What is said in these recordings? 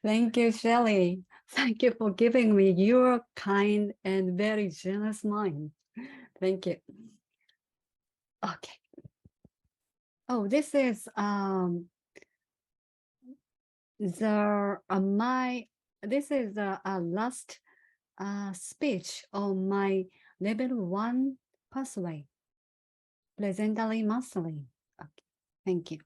Thank you, Shelley. Thank you for giving me your kind and very generous mind. Thank you. Okay. Oh, this is the my this is the last speech on my level 1 pathway, presently mastering. Okay. Thank you.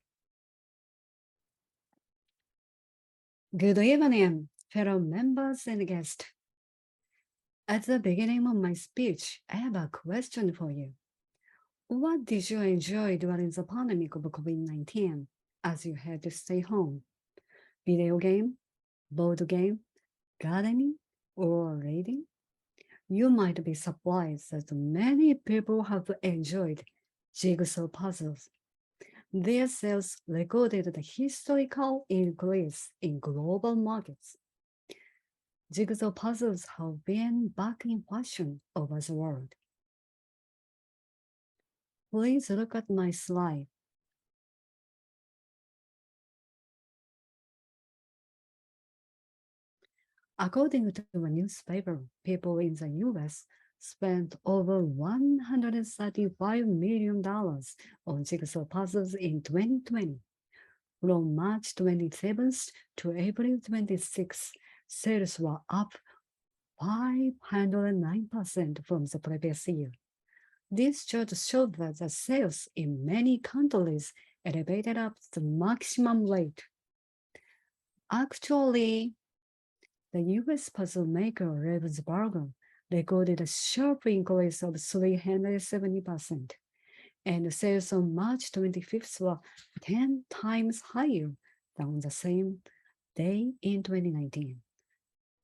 Good evening, fellow members and guests. At the beginning of my speech, I have a question for you. What did you enjoy during the pandemic of COVID-19 as you had to stay home? Video game, board game, gardening, or reading? You might be surprised that many people have enjoyed jigsaw puzzles. Their sales recorded the historical increase in global markets. Jigsaw puzzles have been back in fashion over the world. Please look at my slide. According to a newspaper, people in the US spent over $135 million on jigsaw puzzles in 2020. From March 27th to April 26th, sales were up 509% from the previous year. This chart showed that the sales in many countries elevated up the maximum rate. Actually, the US puzzle maker Ravensburger recorded a sharp increase of 370%, and sales on March 25th were 10 times higher than the same day in 2019.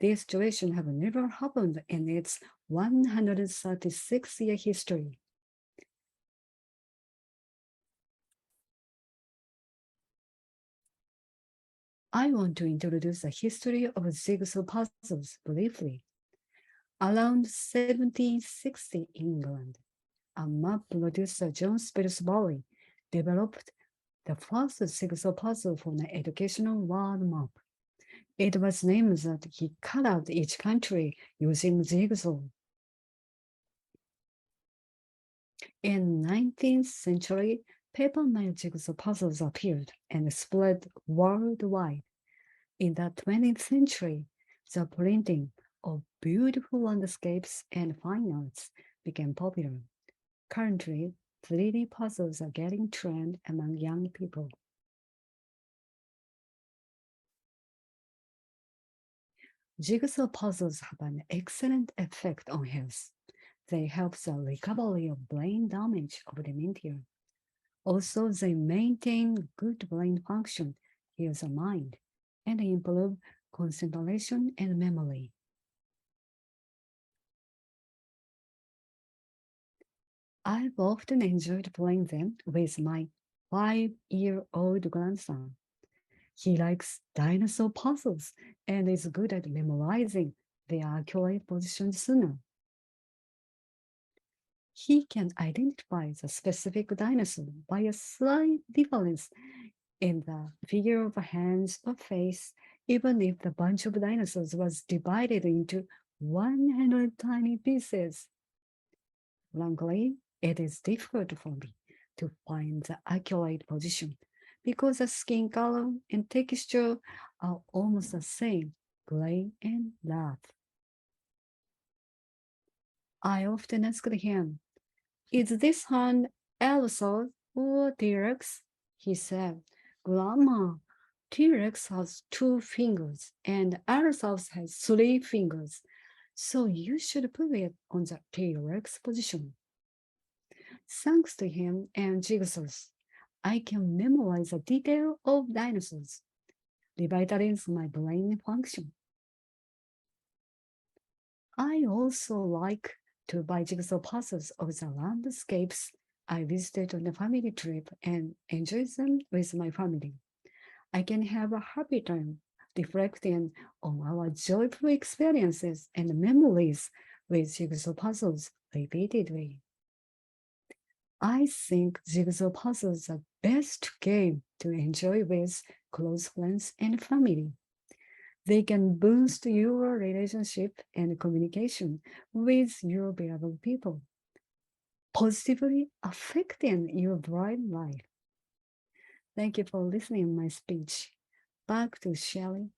This situation has never happened in its 136-year history. I want to introduce the history of jigsaw puzzles briefly. Around 1760 England, a map producer John Spilsbury developed the first jigsaw puzzle for an educational world map. It was named that he cut out each country using jigsaw. In 19th century, paper-mail jigsaw puzzles appeared and spread worldwide. In the 20th century, the printing of beautiful landscapes and fine arts became popular. Currently, 3D puzzles are getting trend among young people. Jigsaw puzzles have an excellent effect on health. They help the recovery of brain damage of dementia. Also, they maintain good brain function, heal the mind, and improve concentration and memory. I've often enjoyed playing them with my 5-year-old grandson. He likes dinosaur puzzles and is good at memorizing the accurate positions sooner. He can identify the specific dinosaur by a slight difference in the figure of hands or face, even if the bunch of dinosaurs was divided into 100 tiny pieces. Frankly, it is difficult for me to find the accurate position because the skin color and texture are almost the same, gray and black. I often asked him, "Is this hand Allosaurus or T-Rex?" He said, "Grandma, T-Rex has 2 fingers and Allosaurus has 3 fingers, so you should put it on the T-Rex position." Thanks to him and jigsaws, I can memorize the detail of dinosaurs, revitalizing my brain function. I also like to buy jigsaw puzzles of the landscapes I visited on a family trip and enjoy them with my family. I can have a happy time reflecting on our joyful experiences and memories with jigsaw puzzles repeatedly. I think jigsaw puzzles are the best game to enjoy with close friends and family. They can boost your relationship and communication with your beloved people, positively affecting your bright life. Thank you for listening to my speech. Back to Shelley.